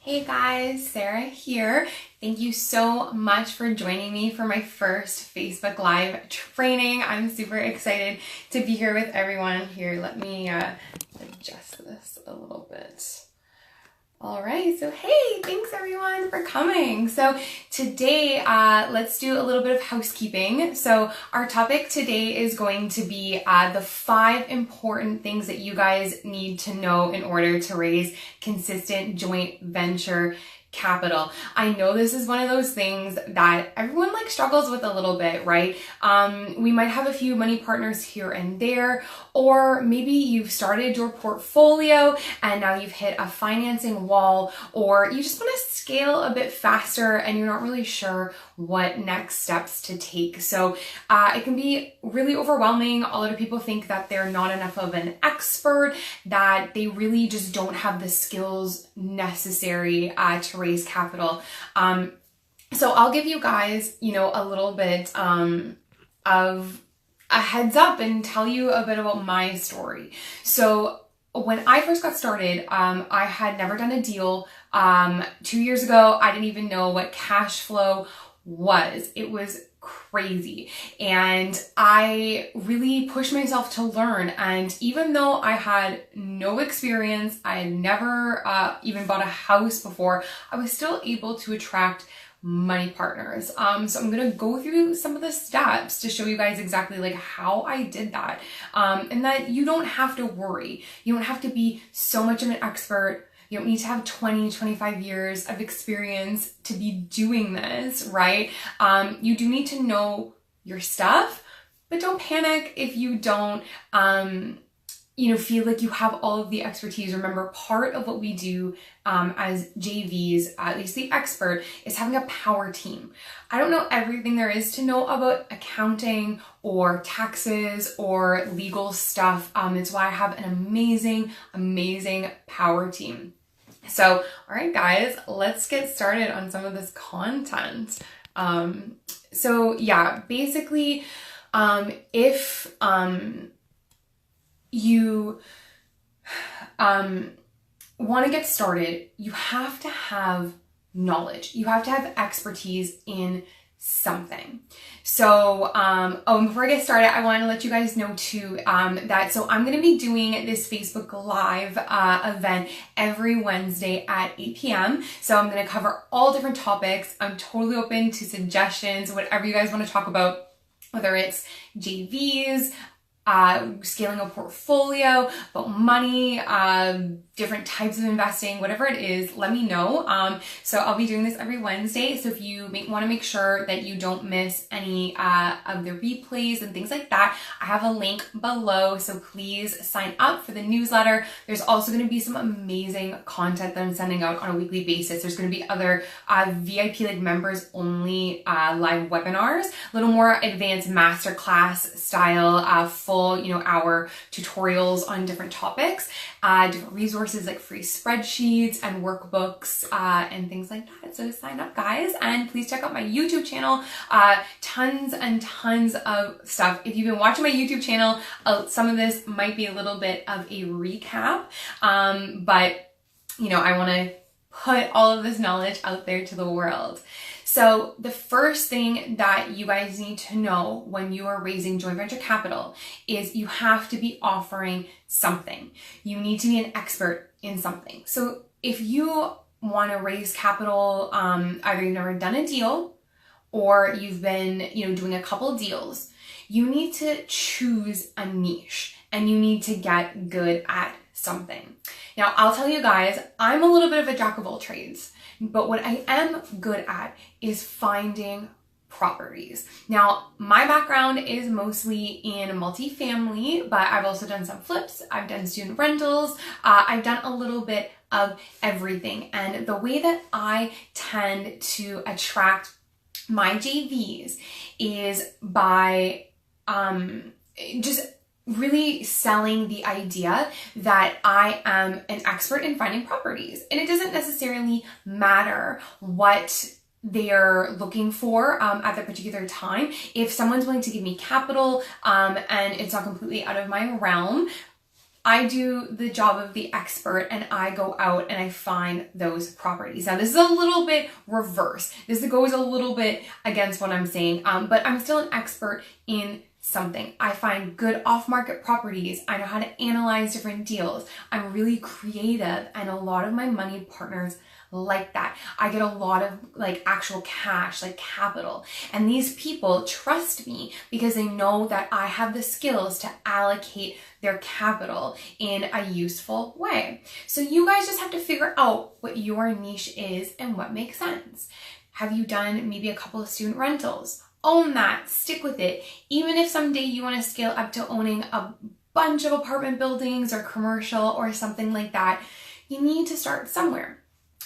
Hey guys, Sarah here. Thank you so much for joining me for my first Facebook Live training. I'm super excited to be here with everyone. Here, let me adjust this a little bit. All right, so hey, thanks everyone for coming. So today, let's do a little bit of housekeeping. So our topic today is going to be the 5 important things that you guys need to know in order to raise consistent joint venture capital. I know this is one of those things that everyone struggles with a little bit, right? We might have a few money partners here and there, or maybe you've started your portfolio and now you've hit a financing wall, or you just want to scale a bit faster and you're not really sure what next steps to take. So it can be really overwhelming. A lot of people think that they're not enough of an expert, that they really just don't have the skills necessary to raise capital. So I'll give you guys, a little bit of a heads up and tell you a bit about my story. So when I first got started, I had never done a deal. 2 years ago, I didn't even know what cash flow was. It was crazy. And I really pushed myself to learn. And even though I had no experience, I had never even bought a house before, I was still able to attract money partners. So I'm gonna go through some of the steps to show you guys exactly how I did that. And that you don't have to worry. You don't have to be so much of an expert. You don't need to have 20, 25 years of experience to be doing this, right? You do need to know your stuff, but don't panic if you don't, feel like you have all of the expertise. Remember, part of what we do as JVs, at least the expert, is having a power team. I don't know everything there is to know about accounting or taxes or legal stuff. It's why I have an amazing, amazing power team. So, all right, guys, let's get started on some of this content. So yeah, basically, if you want to get started, you have to have knowledge. You have to have expertise in something. So, and before I get started, I want to let you guys know too, so I'm going to be doing this Facebook Live event every Wednesday at 8 p.m. So I'm going to cover all different topics. I'm totally open to suggestions, whatever you guys want to talk about, whether it's JVs, scaling a portfolio, about money, different types of investing, whatever it is, let me know. So I'll be doing this every Wednesday. So if you want to make sure that you don't miss any of the replays and things like that, I have a link below. So please sign up for the newsletter. There's also going to be some amazing content that I'm sending out on a weekly basis. There's going to be other VIP members only live webinars, a little more advanced masterclass style, full hour tutorials on different topics, different resources like free spreadsheets and workbooks and things like that. So sign up, guys, and please check out my YouTube channel. Tons and tons of stuff. If you've been watching my YouTube channel, some of this might be a little bit of a recap, but I want to put all of this knowledge out there to the world. So the first thing that you guys need to know when you are raising joint venture capital is you have to be offering something. You need to be an expert in something. So if you want to raise capital, either you've never done a deal or you've been, doing a couple deals, you need to choose a niche and you need to get good at something. Now, I'll tell you guys, I'm a little bit of a jack of all trades, but what I am good at is finding properties. Now, my background is mostly in multifamily, but I've also done some flips. I've done student rentals. I've done a little bit of everything. And the way that I tend to attract my JVs is by just really selling the idea that I am an expert in finding properties. And it doesn't necessarily matter what they're looking for at that particular time. If someone's willing to give me capital and it's not completely out of my realm, I do the job of the expert and I go out and I find those properties. Now, this is a little bit reverse. This goes a little bit against what I'm saying, but I'm still an expert in something. I find good off-market properties. I know how to analyze different deals. I'm really creative, and a lot of my money partners like that. I get a lot of like actual cash, like capital. And these people trust me because they know that I have the skills to allocate their capital in a useful way. So you guys just have to figure out what your niche is and what makes sense. Have you done maybe a couple of student rentals? Own that, stick with it. Even if someday you want to scale up to owning a bunch of apartment buildings or commercial or something like that, you need to start somewhere.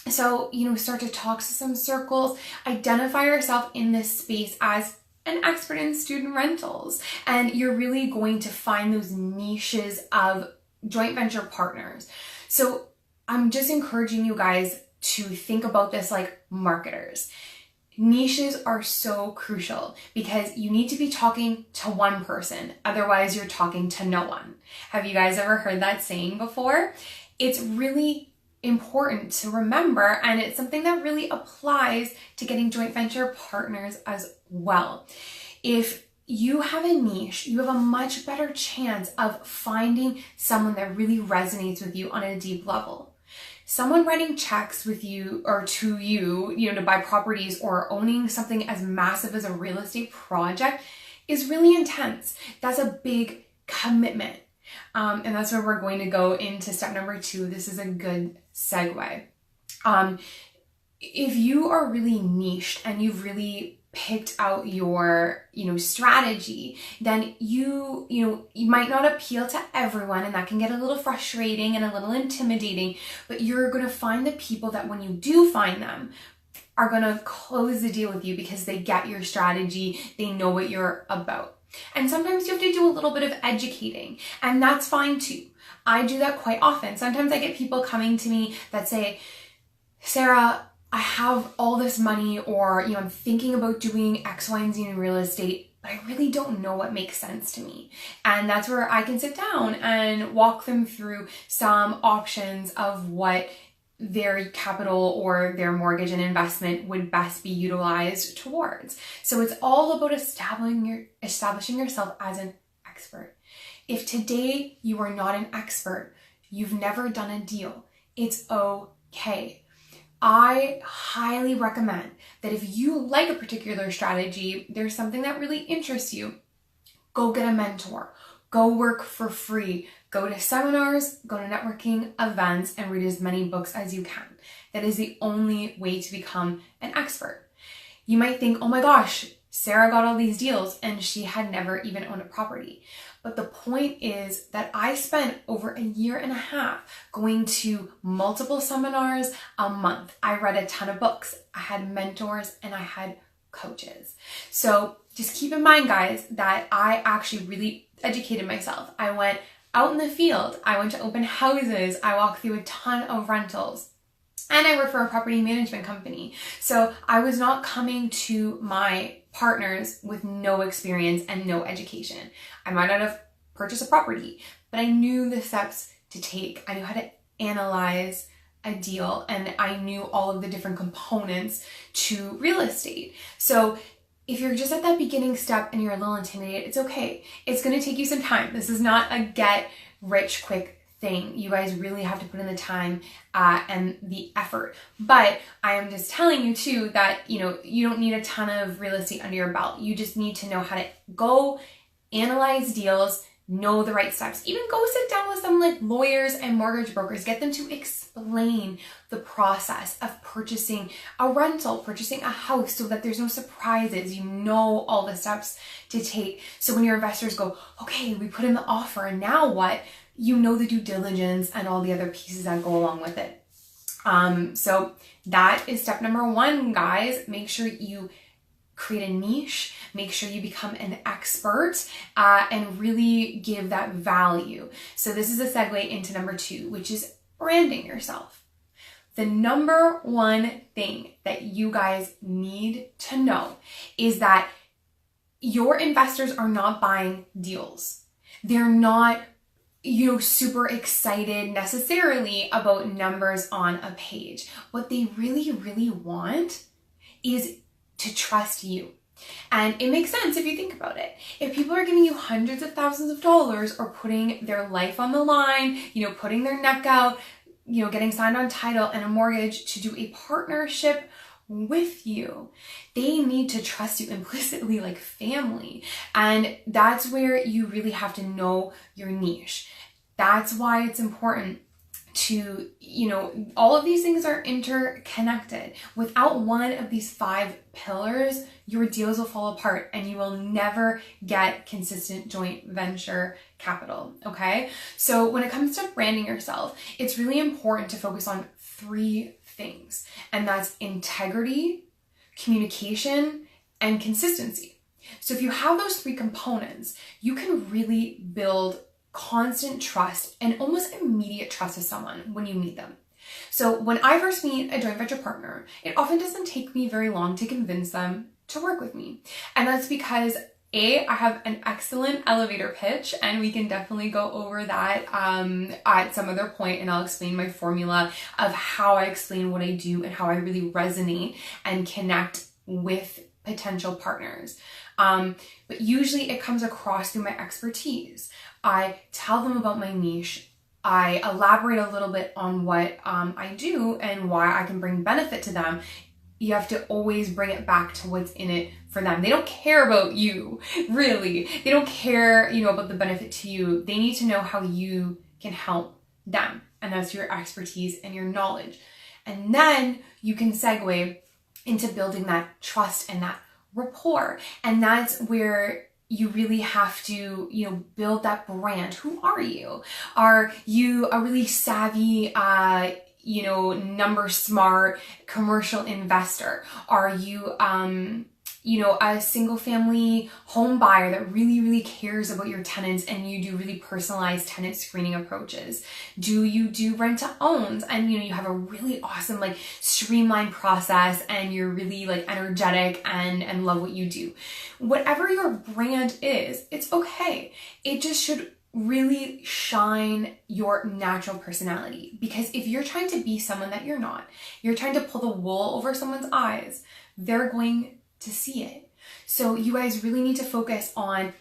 So, start to talk to some circles, identify yourself in this space as an expert in student rentals, and you're really going to find those niches of joint venture partners. So I'm just encouraging you guys to think about this like marketers. Niches are so crucial because you need to be talking to one person, otherwise you're talking to no one. Have you guys ever heard that saying before? It's really important to remember, and it's something that really applies to getting joint venture partners as well. If you have a niche, you have a much better chance of finding someone that really resonates with you on a deep level. Someone writing checks with you or to you, to buy properties or owning something as massive as a real estate project is really intense. That's a big commitment. And that's where we're going to go into step number 2. This is a good segue. If you are really niched and you've really picked out your, strategy, then you might not appeal to everyone, and that can get a little frustrating and a little intimidating, but you're going to find the people that when you do find them are going to close the deal with you because they get your strategy, they know what you're about. And sometimes you have to do a little bit of educating, and that's fine too. I do that quite often. Sometimes I get people coming to me that say, Sarah, I have all this money, or, I'm thinking about doing X, Y, and Z in real estate, but I really don't know what makes sense to me. And that's where I can sit down and walk them through some options of what their capital or their mortgage and investment would best be utilized towards. So it's all about establishing yourself as an expert. If today you are not an expert, you've never done a deal, it's okay. I highly recommend that if you like a particular strategy, there's something that really interests you, go get a mentor, go work for free, go to seminars, go to networking events, and read as many books as you can. That is the only way to become an expert. You might think, oh my gosh, Sarah got all these deals and she had never even owned a property. But the point is that I spent over a year and a half going to multiple seminars a month. I read a ton of books. I had mentors and I had coaches. So just keep in mind, guys, that I actually really educated myself. I went out in the field. I went to open houses. I walked through a ton of rentals. And I work for a property management company. So I was not coming to my partners with no experience and no education. I might not have purchased a property, but I knew the steps to take. I knew how to analyze a deal, and I knew all of the different components to real estate. So if you're just at that beginning step and you're a little intimidated, it's okay. It's going to take you some time. This is not a get rich quick thing. You guys really have to put in the time and the effort. But I am just telling you too that, you don't need a ton of real estate under your belt. You just need to know how to go analyze deals, know the right steps. Even go sit down with some like lawyers and mortgage brokers. Get them to explain the process of purchasing a rental, purchasing a house, so that there's no surprises. You know all the steps to take. So when your investors go, okay, we put in the offer and now what? You know the due diligence and all the other pieces that go along with it. So that is step number 1, guys. Make sure you create a niche, make sure you become an expert, and really give that value. So this is a segue into number 2, which is branding yourself. The number 1 thing that you guys need to know is that your investors are not buying deals. They're not super excited necessarily about numbers on a page. What they really, really want is to trust you. And it makes sense if you think about it. If people are giving you hundreds of thousands of dollars or putting their life on the line, putting their neck out, getting signed on title and a mortgage to do a partnership with you, they need to trust you implicitly like family. And that's where you really have to know your niche. That's why it's important to, all of these things are interconnected. Without one of these 5 pillars, your deals will fall apart and you will never get consistent joint venture capital, okay? So when it comes to branding yourself, it's really important to focus on 3 things, and that's integrity, communication, and consistency. So if you have those 3 components, you can really build constant trust and almost immediate trust with someone when you meet them. So when I first meet a joint venture partner, it often doesn't take me very long to convince them to work with me. And that's because I have an excellent elevator pitch, and we can definitely go over that at some other point, and I'll explain my formula of how I explain what I do and how I really resonate and connect with potential partners. But usually it comes across through my expertise. I tell them about my niche. I elaborate a little bit on what I do and why I can bring benefit to them. You have to always bring it back to what's in it for them. They don't care about you, really. They don't care, about the benefit to you. They need to know how you can help them. And that's your expertise and your knowledge. And then you can segue into building that trust and that rapport. And that's where you really have to, build that brand. Who are you? Are you a really savvy, number smart commercial investor? Are you, a single family home buyer that really, really cares about your tenants and you do really personalized tenant screening approaches? Do you do rent to owns and, you have a really awesome, streamlined process and you're really energetic and love what you do? Whatever your brand is, it's okay. It just should really shine your natural personality, because if you're trying to be someone that you're not, you're trying to pull the wool over someone's eyes, they're going to see it. So you guys really need to focus on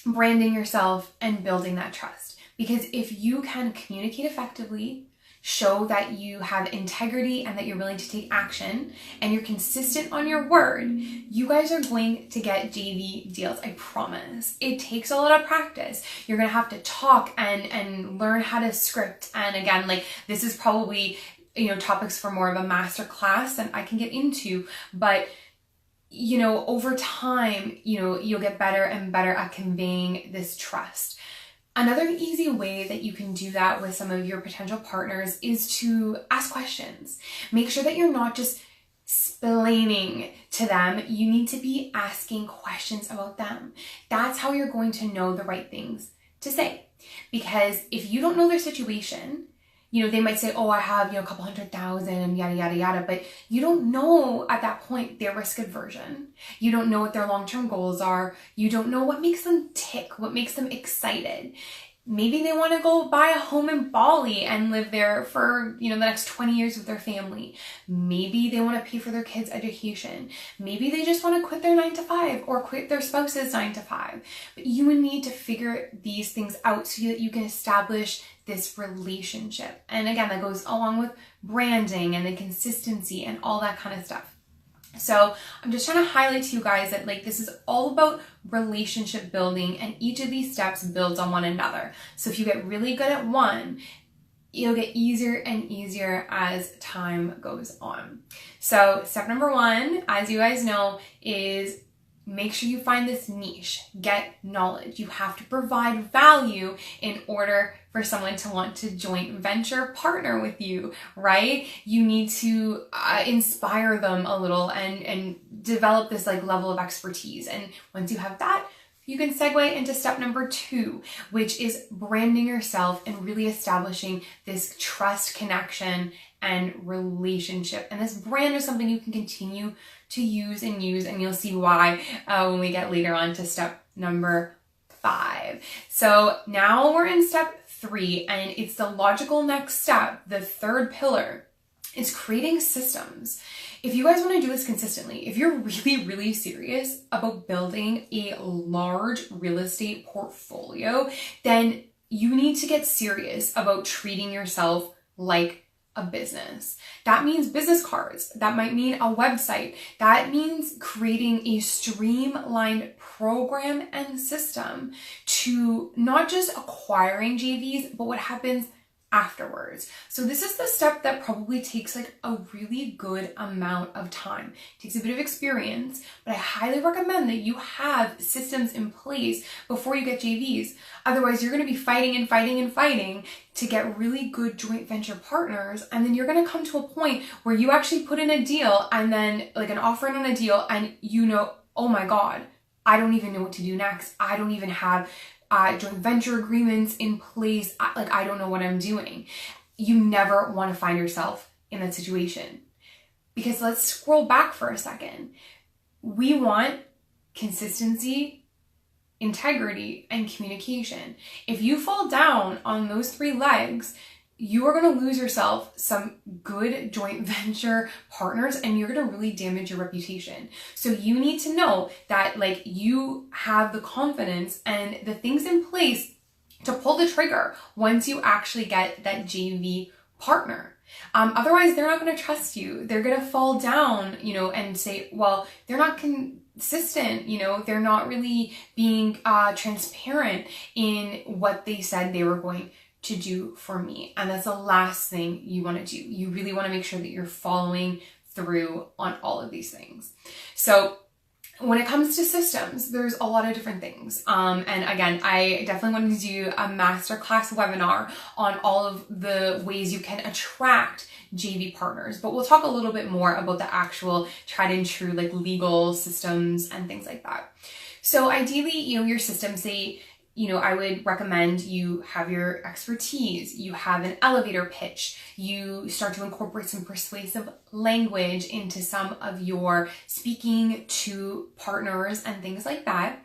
branding yourself and building that trust, because if you can communicate effectively, show that you have integrity and that you're willing to take action and you're consistent on your word, you guys are going to get JV deals. I promise. It takes a lot of practice. You're going to have to talk and learn how to script. And again, this is probably, topics for more of a master class than I can get into, but over time, you'll get better and better at conveying this trust. Another easy way that you can do that with some of your potential partners is to ask questions. Make sure that you're not just explaining to them. You need to be asking questions about them. That's how you're going to know the right things to say. Because if you don't know their situation, they might say, oh, I have, a couple $100,000 and yada, yada, yada. But you don't know at that point their risk aversion. You don't know what their long-term goals are. You don't know what makes them tick, what makes them excited. Maybe they want to go buy a home in Bali and live there for, the next 20 years with their family. Maybe they want to pay for their kids' education. Maybe they just want to quit their 9-to-5 or quit their spouse's 9-to-5. But you would need to figure these things out so that you can establish this relationship. And again, that goes along with branding and the consistency and all that kind of stuff. So I'm just trying to highlight to you guys that this is all about relationship building, and each of these steps builds on one another. So if you get really good at one, it'll get easier and easier as time goes on. So step number 1, as you guys know, is make sure you find this niche, get knowledge. You have to provide value in order for someone to want to joint venture partner with you, right? You need to inspire them a little and develop this level of expertise. And once you have that, you can segue into step number 2, which is branding yourself and really establishing this trust, connection, and relationship. And this brand is something you can continue to use, and you'll see why when we get later on to step number 5. So now we're in step 3, and it's the logical next step, the third pillar, is creating systems. If you guys want to do this consistently, if you're really, really serious about building a large real estate portfolio, then you need to get serious about treating yourself like a business. That means business cards. That might mean a website. That means creating a streamlined program and system to not just acquiring JVs, but what happens afterwards. So this is the step that probably takes like a really good amount of time. It takes a bit of experience, but I highly recommend that you have systems in place before you get JVs. Otherwise, you're going to be fighting and fighting and fighting to get really good joint venture partners. And then you're going to come to a point where you actually put in a deal and then like an offer on a deal and you know, oh my God, I don't even know what to do next. I don't even have joint venture agreements in place. I don't know what I'm doing. You never want to find yourself in that situation. Because let's scroll back for a second. We want consistency, integrity, and communication. If you fall down on those 3 legs, you are going to lose yourself some good joint venture partners and you're going to really damage your reputation. So you need to know that like you have the confidence and the things in place to pull the trigger once you actually get that JV partner. Otherwise, they're not going to trust you. They're going to fall down, and say, well, they're not consistent, they're not really being transparent in what they said they were going to do for me. And that's the last thing you want to do. You really want to make sure that you're following through on all of these things. So when it comes to systems, there's a lot of different things. And again, I definitely wanted to do a masterclass webinar on all of the ways you can attract JV partners, but we'll talk a little bit more about the actual tried and true like legal systems and things like that. So ideally, your systems, I would recommend you have your expertise, you have an elevator pitch, you start to incorporate some persuasive language into some of your speaking to partners and things like that.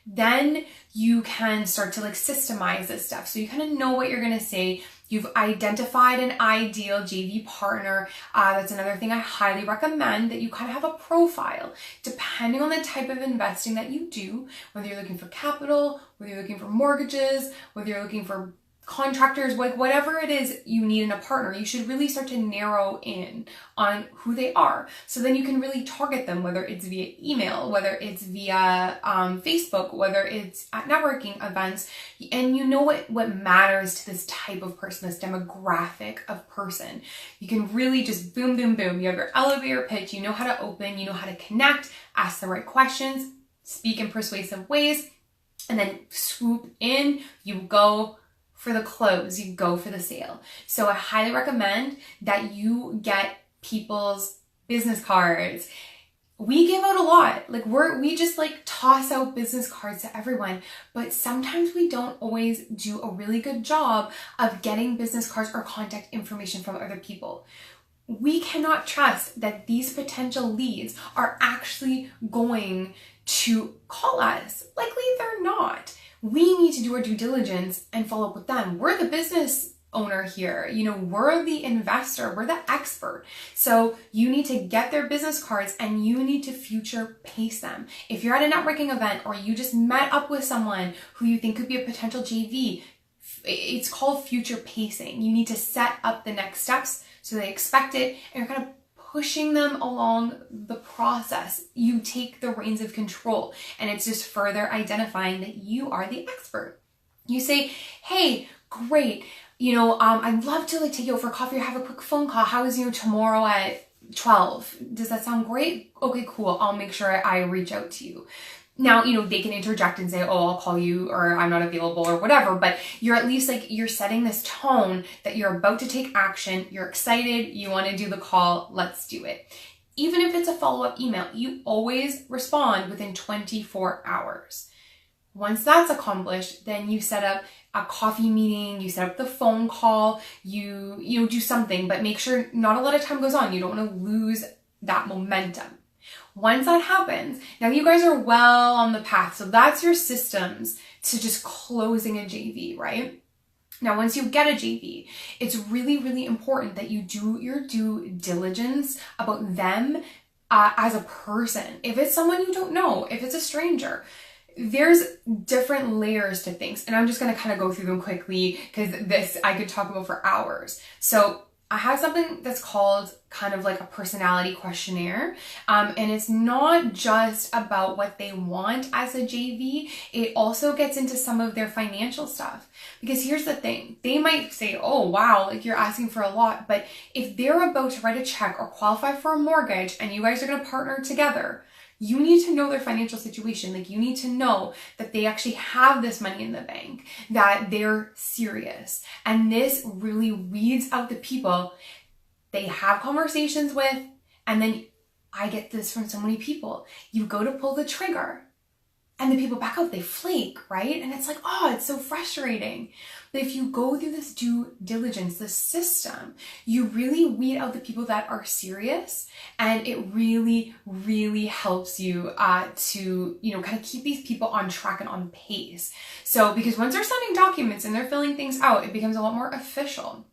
Then you can start to like systemize this stuff. So you kind of know what you're going to say. You've identified an ideal JV partner. That's another thing I highly recommend, that you kind of have a profile depending on the type of investing that you do, whether you're looking for capital, whether you're looking for mortgages, whether you're looking for contractors, like whatever it is you need in a partner, you should really start to narrow in on who they are. So then you can really target them, whether it's via email, whether it's via Facebook, whether it's at networking events, and you know what matters to this type of person, this demographic of person. You can really just boom, boom, boom. You have your elevator pitch, you know how to open, you know how to connect, ask the right questions, speak in persuasive ways, and then swoop in, you go for the close, you go for the sale. So I highly recommend that you get people's business cards. We give out a lot. Like we just like toss out business cards to everyone, but sometimes we don't always do a really good job of getting business cards or contact information from other people. We cannot trust that these potential leads are actually going to call us. Likely they're not. We need to do our due diligence and follow up with them. We're the business owner here. We're the investor. We're the expert. So you need to get their business cards and you need to future pace them. If you're at a networking event or you just met up with someone who you think could be a potential JV, it's called future pacing. You need to set up the next steps so they expect it and you're kind of pushing them along the process. You take the reins of control and it's just further identifying that you are the expert. You say, hey, great, I'd love to take you out for coffee or have a quick phone call. How is tomorrow at 12? Does that sound great? Okay, cool. I'll make sure I reach out to you. Now, they can interject and say, oh, I'll call you, or I'm not available, or whatever, but you're at least you're setting this tone that you're about to take action, you're excited, you want to do the call, let's do it. Even if it's a follow-up email, you always respond within 24 hours. Once that's accomplished, then you set up a coffee meeting, you set up the phone call, you do something, but make sure not a lot of time goes on. You don't want to lose that momentum. Once that happens, now you guys are well on the path. So that's your systems to just closing a JV, right? Now, once you get a JV, it's really, really important that you do your due diligence about them as a person. If it's someone you don't know, if it's a stranger, there's different layers to things. And I'm just going to kind of go through them quickly because this I could talk about for hours. So I have something that's called kind of like a personality questionnaire. And it's not just about what they want as a JV. It also gets into some of their financial stuff. Because here's the thing, they might say, oh, wow, like you're asking for a lot. But if they're about to write a check or qualify for a mortgage and you guys are going to partner together, you need to know their financial situation. Like you need to know that they actually have this money in the bank, that they're serious. And this really weeds out the people they have conversations with. And then I get this from so many people. You go to pull the trigger and the people back out, they flake, right? And it's like, oh, it's so frustrating. But if you go through this due diligence, this system, you really weed out the people that are serious, and it really, really helps you to, kind of keep these people on track and on pace. So, because once they're sending documents and they're filling things out, it becomes a lot more official.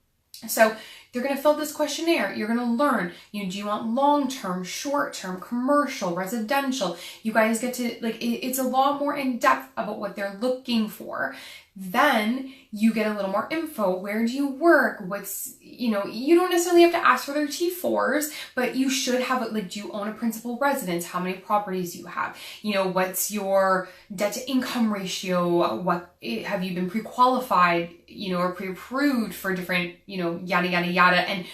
So they're going to fill this questionnaire. You're going to learn, do you want long-term, short-term, commercial, residential? You guys get to, it's a lot more in depth about what they're looking for. Then you get a little more info. Where do you work? What's, you don't necessarily have to ask for their T4s, but you should have, do you own a principal residence? How many properties do you have? What's your debt to income ratio? What have you been pre-qualified, or pre-approved for different, yada, yada, yada. And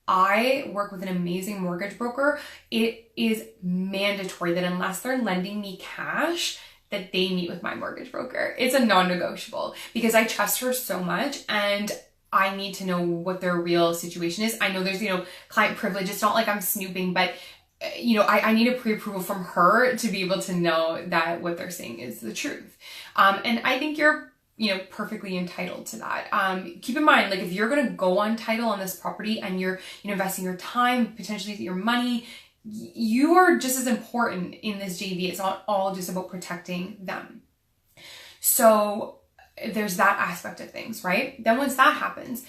I work with an amazing mortgage broker. It is mandatory that unless they're lending me cash, that they meet with my mortgage broker. It's a non-negotiable because I trust her so much and I need to know what their real situation is. I know there's, client privilege. It's not like I'm snooping, but I need a pre-approval from her to be able to know that what they're saying is the truth. And I think you're, perfectly entitled to that. Keep in mind, if you're going to go on title on this property and you're, investing your time, potentially your money, you are just as important in this JV. It's not all just about protecting them. So there's that aspect of things, right? Then once that happens,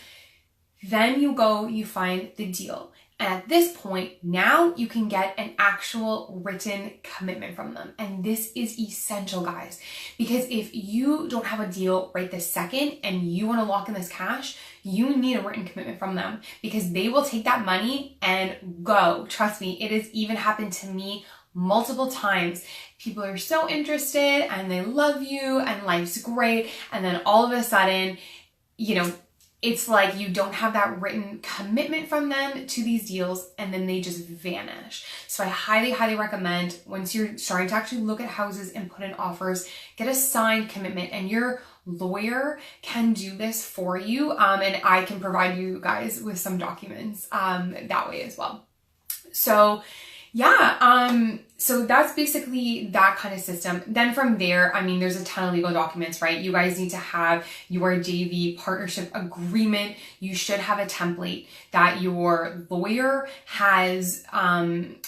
then you find the deal. And at this point, now you can get an actual written commitment from them. And this is essential, guys, because if you don't have a deal right this second and you want to lock in this cash, you need a written commitment from them because they will take that money and go. Trust me, it has even happened to me multiple times. People are so interested and they love you and life's great. And then all of a sudden, it's like you don't have that written commitment from them to these deals and then they just vanish. So I highly, highly recommend once you're starting to actually look at houses and put in offers, get a signed commitment, and your lawyer can do this for you. And I can provide you guys with some documents that way as well. So yeah, so that's basically that kind of system. Then from there, there's a ton of legal documents, right? You guys need to have your JV partnership agreement. You should have a template that your lawyer has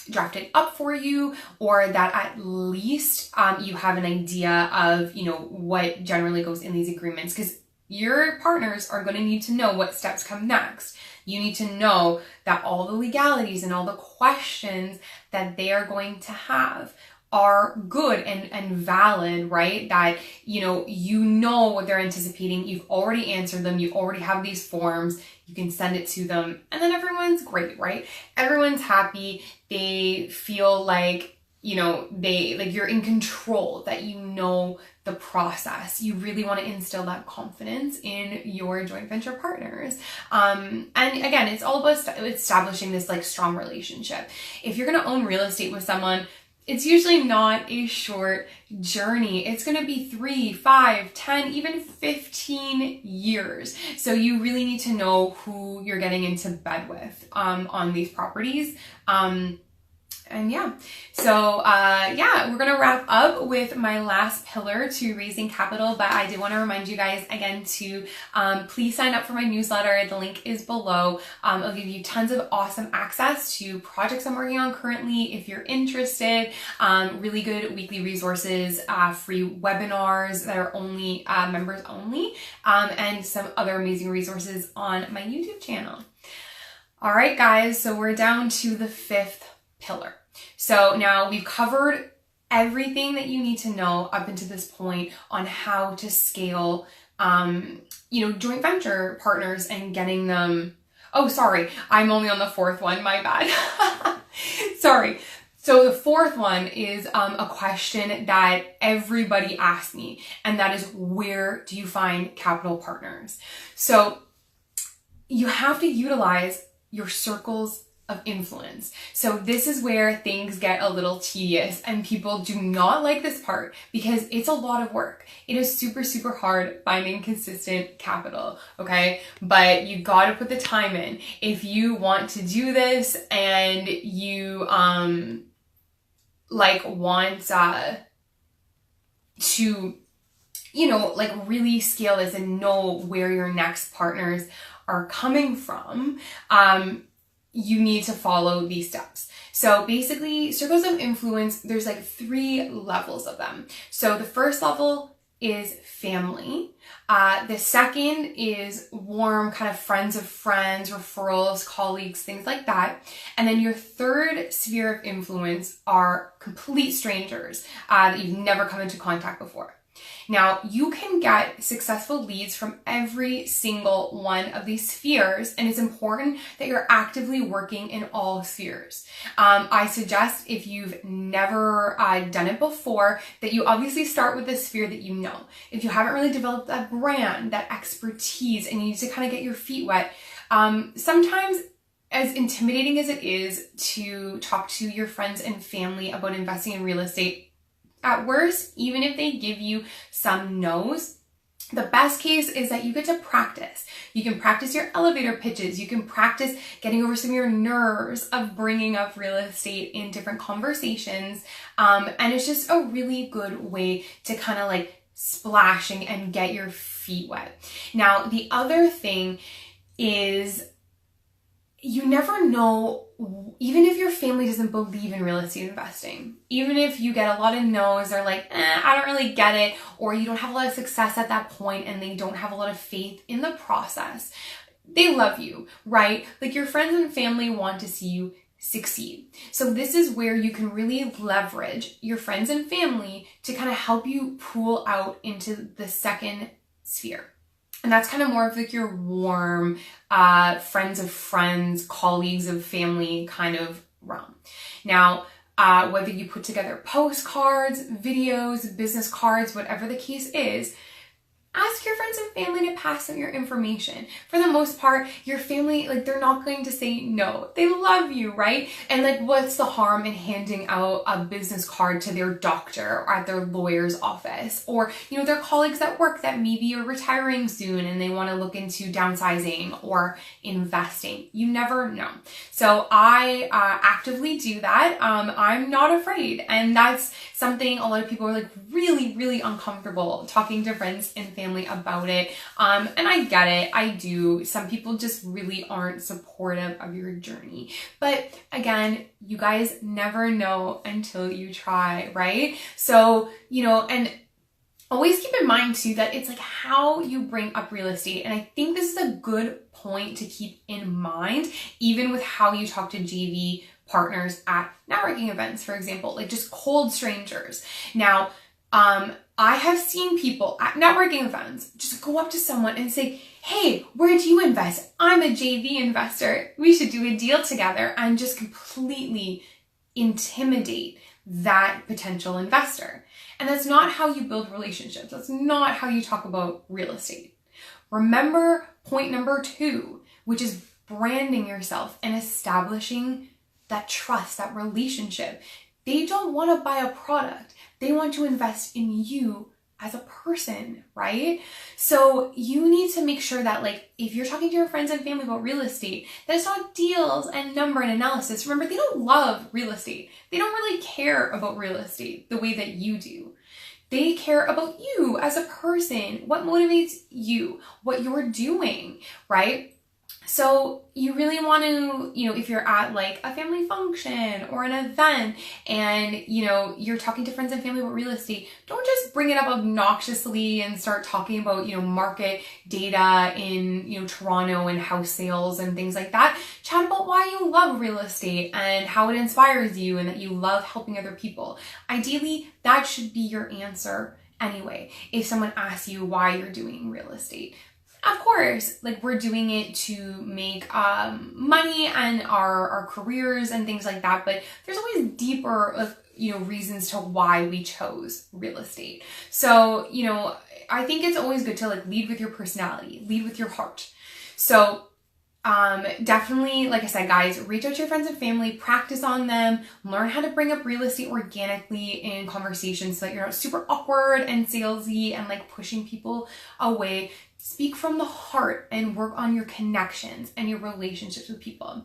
drafted up for you, or that at least you have an idea of, what generally goes in these agreements, because your partners are going to need to know what steps come next. You need to know that all the legalities and all the questions that they are going to have are good and valid, right? That, you know what they're anticipating. You've already answered them. You already have these forms. You can send it to them and then everyone's great, right? Everyone's happy. They feel like, you're in control, that the process. You really want to instill that confidence in your joint venture partners. And again, it's all about establishing this strong relationship. If you're going to own real estate with someone, it's usually not a short journey. It's going to be 3, 5, 10, even 15 years. So you really need to know who you're getting into bed with on these properties. And yeah, so yeah, we're gonna wrap up with my last pillar to raising capital, but I did want to remind you guys again to please sign up for my newsletter. The link is below. It'll give you tons of awesome access to projects I'm working on currently if you're interested, really good weekly resources, free webinars that are only members only, and some other amazing resources on my YouTube channel. All right, guys, so we're down to the 5th pillar. So now we've covered everything that you need to know up until this point on how to scale, joint venture partners and getting them. Oh, sorry, I'm only on the 4th one, my bad. Sorry. So the 4th one is a question that everybody asks me, and that is, where do you find capital partners? So you have to utilize your circles of influence. So this is where things get a little tedious and people do not like this part because it's a lot of work. It is super, super hard finding consistent capital, okay? But you gotta put the time in. If you want to do this and you want to, really scale this and know where your next partners are coming from, you need to follow these steps. So basically, circles of influence, there's like 3 levels of them. So the first level is family. The second is warm kind of friends of friends, referrals, colleagues, things like that. And then your third sphere of influence are complete strangers that you've never come into contact before. Now, you can get successful leads from every single one of these spheres, and it's important that you're actively working in all spheres. I suggest, if you've never done it before, that you obviously start with the sphere that you know. If you haven't really developed that brand, that expertise, and you need to kind of get your feet wet, sometimes, as intimidating as it is to talk to your friends and family about investing in real estate, at worst, even if they give you some no's, the best case is that you get to practice. You can practice your elevator pitches. You can practice getting over some of your nerves of bringing up real estate in different conversations. And it's just a really good way to kind of like splashing and get your feet wet. Now, the other thing is, you never know, even if your family doesn't believe in real estate investing, even if you get a lot of no's, they're like, I don't really get it, or you don't have a lot of success at that point and they don't have a lot of faith in the process. They love you, right? Like, your friends and family want to see you succeed. So this is where you can really leverage your friends and family to kind of help you pull out into the second sphere. And that's kind of more of like your warm, friends of friends, colleagues of family kind of realm. Now, whether you put together postcards, videos, business cards, whatever the case is, ask your friends and family to pass them your information. For the most part, your family, like, they're not going to say no. They love you, right? And like, what's the harm in handing out a business card to their doctor or at their lawyer's office, or, their colleagues at work that maybe are retiring soon and they want to look into downsizing or investing? You never know. So I actively do that. I'm not afraid. And that's something a lot of people are like really, really uncomfortable talking to friends and family about it. And I get it. I do. Some people just really aren't supportive of your journey. But again, you guys never know until you try, right? So, and always keep in mind too that it's like how you bring up real estate. And I think this is a good point to keep in mind, even with how you talk to JV partners at networking events, for example, like just cold strangers. Now, I have seen people at networking events just go up to someone and say, hey, where do you invest? I'm a JV investor. We should do a deal together, and just completely intimidate that potential investor. And that's not how you build relationships. That's not how you talk about real estate. Remember point number 2, which is branding yourself and establishing that trust, that relationship. They don't want to buy a product. They want to invest in you as a person, right? So you need to make sure that like, if you're talking to your friends and family about real estate, that it's not deals and number and analysis. Remember, they don't love real estate. They don't really care about real estate the way that you do. They care about you as a person, what motivates you, what you're doing, right? So you really want to, if you're at like a family function or an event and, you're talking to friends and family about real estate, don't just bring it up obnoxiously and start talking about, market data in, Toronto and house sales and things like that. Chat about why you love real estate and how it inspires you and that you love helping other people. Ideally, that should be your answer anyway, if someone asks you why you're doing real estate. Of course, like we're doing it to make money and our careers and things like that, but there's always deeper reasons to why we chose real estate. So, I think it's always good to like lead with your personality, lead with your heart. So definitely, like I said, guys, reach out to your friends and family, practice on them, learn how to bring up real estate organically in conversations so that you're not super awkward and salesy and like pushing people away. Speak from the heart and work on your connections and your relationships with people.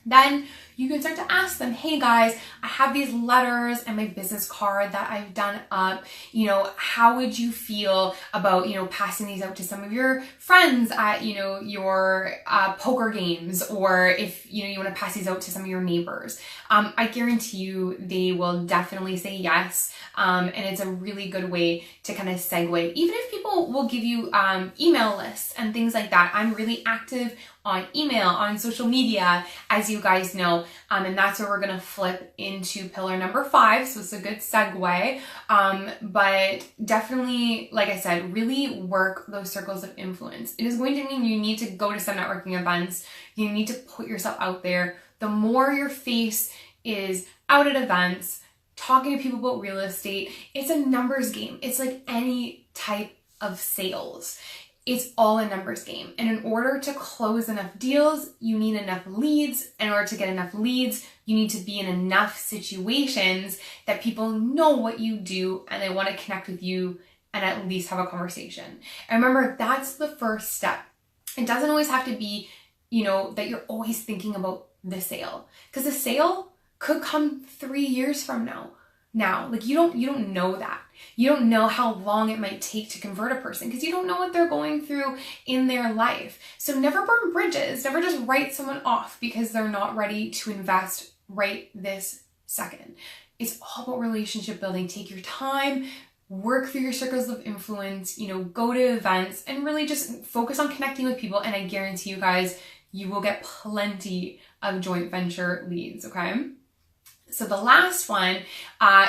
Then you can start to ask them, hey guys, I have these letters and my business card that I've done up. How would you feel about, passing these out to some of your friends at, your poker games, or if, you want to pass these out to some of your neighbors. I guarantee you they will definitely say yes. And it's a really good way to kind of segue. Even if people will give you email lists and things like that. I'm really active on email, on social media, as you guys know. And that's where we're going to flip into pillar number 5. So it's a good segue. But definitely, like I said, really work those circles of influence. It is going to mean you need to go to some networking events. You need to put yourself out there. The more your face is out at events, talking to people about real estate, it's a numbers game. It's like any type of sales. It's all a numbers game. And in order to close enough deals, you need enough leads. In order to get enough leads, you need to be in enough situations that people know what you do and they want to connect with you and at least have a conversation. And remember, that's the first step. It doesn't always have to be, that you're always thinking about the sale, because the sale could come 3 years from now. Like you don't know that. You don't know how long it might take to convert a person because you don't know what they're going through in their life. So never burn bridges. Never just write someone off because they're not ready to invest right this second. It's all about relationship building. Take your time, work through your circles of influence, go to events and really just focus on connecting with people. And I guarantee you guys, you will get plenty of joint venture leads, okay? So the last one,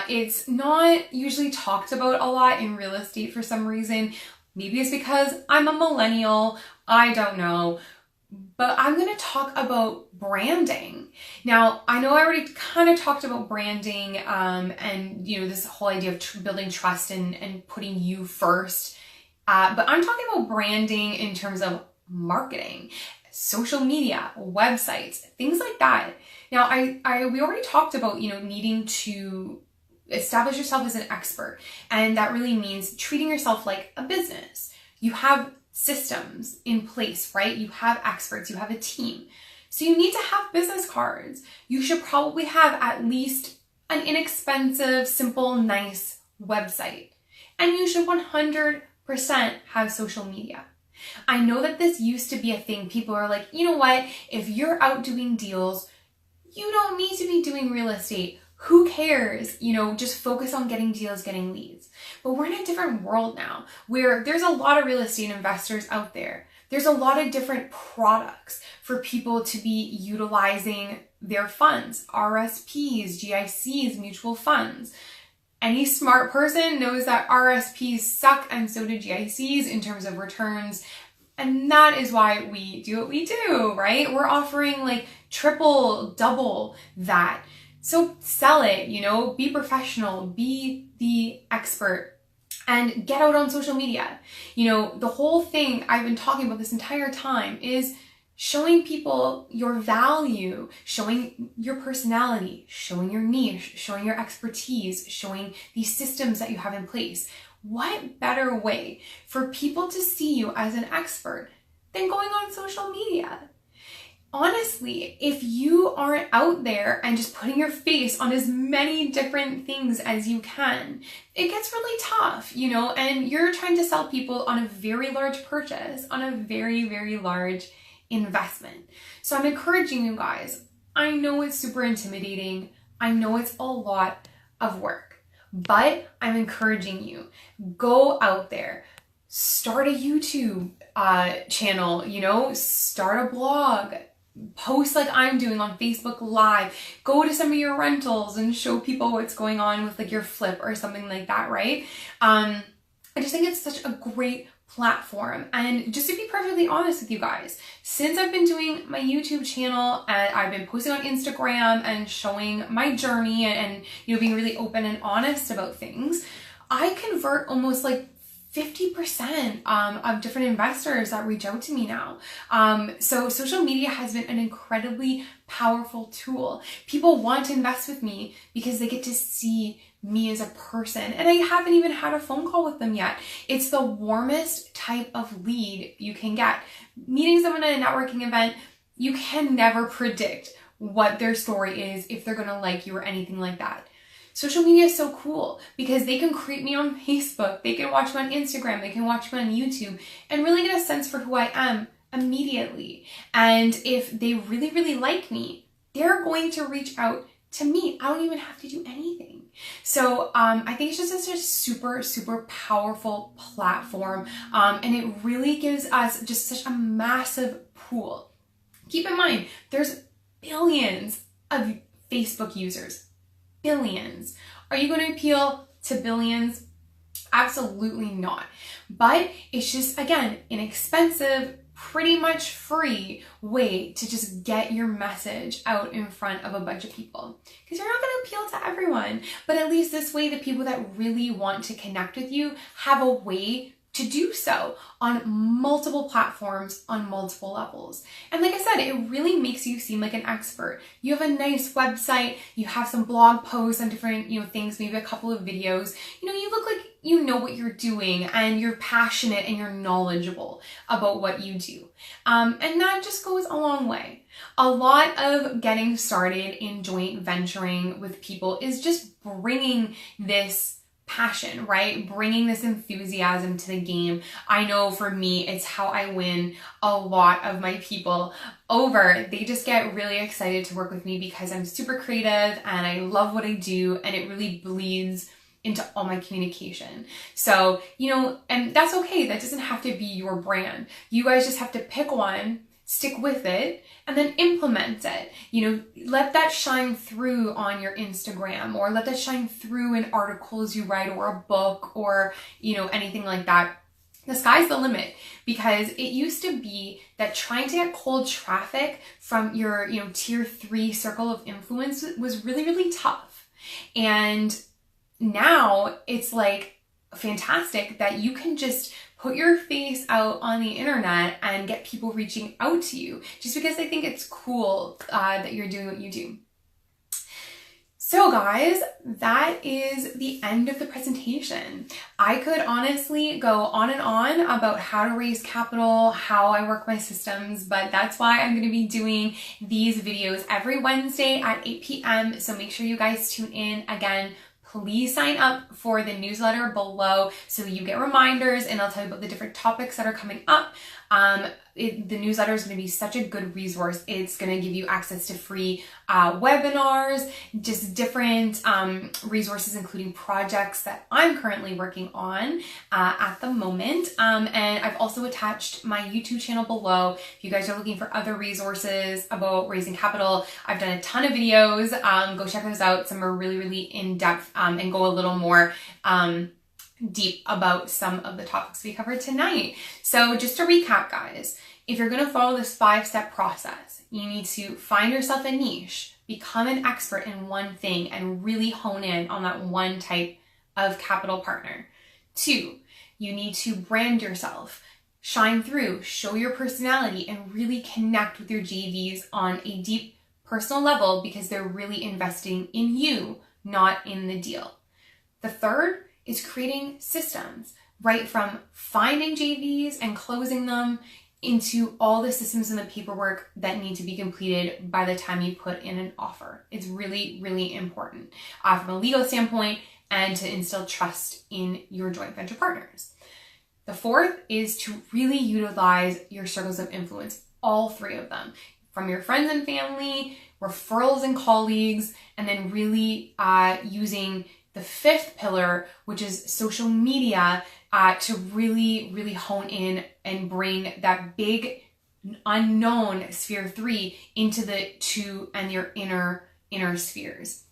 it's not usually talked about a lot in real estate for some reason. Maybe it's because I'm a millennial, I don't know. But I'm going to talk about branding. Now, I know I already kind of talked about branding and, this whole idea of building trust and putting you first. But I'm talking about branding in terms of marketing, social media, websites, things like that. Now, we already talked about, needing to establish yourself as an expert. And that really means treating yourself like a business. You have systems in place, right? You have experts, you have a team. So you need to have business cards. You should probably have at least an inexpensive, simple, nice website. And you should 100% have social media. I know that this used to be a thing. People are like, you know what? If you're out doing deals, you don't need to be doing real estate. Who cares? Just focus on getting deals, getting leads. But we're in a different world now where there's a lot of real estate investors out there. There's a lot of different products for people to be utilizing their funds, RSPs, GICs, mutual funds. Any smart person knows that RSPs suck and so do GICs in terms of returns. And that is why we do what we do, right? We're offering like triple, double that. So sell it, be professional, be the expert, and get out on social media. The whole thing I've been talking about this entire time is showing people your value, showing your personality, showing your niche, showing your expertise, showing these systems that you have in place. what better way for people to see you as an expert than going on social media? Honestly, if you aren't out there and just putting your face on as many different things as you can, it gets really tough, you know, and you're trying to sell people on a very large purchase, on a very, very large investment. So I'm encouraging you guys. I know it's super intimidating. I know it's a lot of work, but I'm encouraging you, go out there, start a YouTube channel, you know, start a blog, post like I'm doing on Facebook Live, go to some of your rentals and show people what's going on with like your flip or something like that, right? I just think it's such a great platform. And just to be perfectly honest with you guys, since I've been doing my YouTube channel and I've been posting on Instagram and showing my journey and you know, being really open and honest about things, I convert almost like 50% of different investors that reach out to me now. So social media has been an incredibly powerful tool. People want to invest with me because they get to see me as a person, and I haven't even had a phone call with them yet. It's the warmest type of lead you can get. Meeting someone at a networking event, you can never predict what their story is, if they're gonna like you or anything like that. Social media is so cool because they can create me on Facebook, they can watch me on Instagram, they can watch me on YouTube and really get a sense for who I am immediately. And if they really, really like me, they're going to reach out to me. I don't even have to do anything. So I think it's just such a super, super powerful platform. And it really gives us just such a massive pool. Keep in mind, there's billions of Facebook users. Billions. Are you going to appeal to billions? Absolutely not. But it's just, again, inexpensive, pretty much free way to just get your message out in front of a bunch of people. Because you're not going to appeal to everyone, but at least this way, the people that really want to connect with you have a way to do so on multiple platforms on multiple levels. And like I said, it really makes you seem like an expert. You have a nice website, you have some blog posts on different, you know, things, maybe a couple of videos. You know, you look like you know what you're doing and you're passionate and you're knowledgeable about what you do. And that just goes a long way. A lot of getting started in joint venturing with people is just bringing this passion, right? Bringing this enthusiasm to the game. I know for me, it's how I win a lot of my people over. They just get really excited to work with me because I'm super creative and I love what I do, and it really bleeds into all my communication. So, you know, and that's okay. That doesn't have to be your brand. You guys just have to pick one, stick with it, and then implement it. You know, let that shine through on your Instagram, or let that shine through in articles you write, or a book, or, you know, anything like that. The sky's the limit, because it used to be that trying to get cold traffic from your, you know, tier 3 circle of influence was really, really tough. And now it's like fantastic that you can just put your face out on the internet and get people reaching out to you just because they think it's cool that you're doing what you do. So guys, that is the end of the presentation. I could honestly go on and on about how to raise capital, how I work my systems, but that's why I'm going to be doing these videos every Wednesday at 8 p.m. So make sure you guys tune in. Again, please sign up for the newsletter below so you get reminders, and I'll tell you about the different topics that are coming up. The newsletter is going to be such a good resource. It's going to give you access to free webinars, just different resources, including projects that I'm currently working on at the moment. And I've also attached my YouTube channel below. If you guys are looking for other resources about raising capital, I've done a ton of videos. Go check those out. Some are really, really in-depth and go a little more deep about some of the topics we covered tonight. So just to recap, guys, if you're going to follow this 5-step process, you need to find yourself a niche, become an expert in one thing, and really hone in on that one type of capital partner. 2, you need to brand yourself, shine through, show your personality, and really connect with your JVs on a deep personal level because they're really investing in you, not in the deal. The 3rd is creating systems, right from finding JVs and closing them into all the systems and the paperwork that need to be completed by the time you put in an offer. It's really, really important from a legal standpoint and to instill trust in your joint venture partners. The fourth is to really utilize your circles of influence, all three of them, from your friends and family, referrals and colleagues, and then really using the fifth pillar, which is social media, to really, really hone in and bring that big unknown sphere 3 into the 2 and your inner spheres.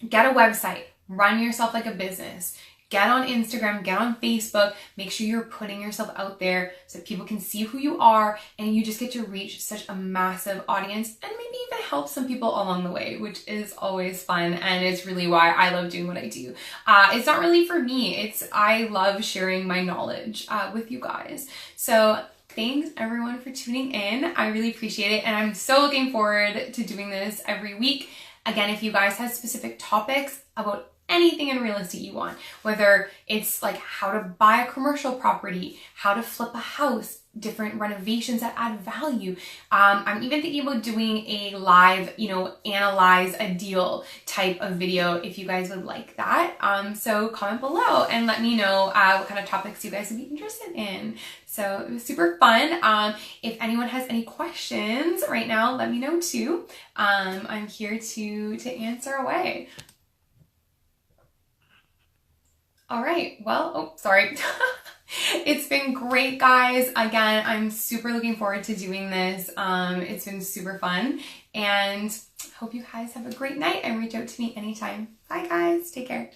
Get a website, run yourself like a business. Get on Instagram, get on Facebook, make sure you're putting yourself out there so people can see who you are and you just get to reach such a massive audience and maybe even help some people along the way, which is always fun and it's really why I love doing what I do. It's not really for me, I love sharing my knowledge with you guys. So thanks everyone for tuning in. I really appreciate it and I'm so looking forward to doing this every week. Again, if you guys have specific topics about anything in real estate you want, whether it's like how to buy a commercial property, how to flip a house, different renovations that add value. I'm even thinking about doing a live, analyze a deal type of video if you guys would like that. So comment below and let me know what kind of topics you guys would be interested in. So it was super fun. If anyone has any questions right now, let me know too. I'm here to answer away. All right, well, sorry. It's been great, guys. Again, I'm super looking forward to doing this. It's been super fun and hope you guys have a great night and reach out to me anytime. Bye guys, take care.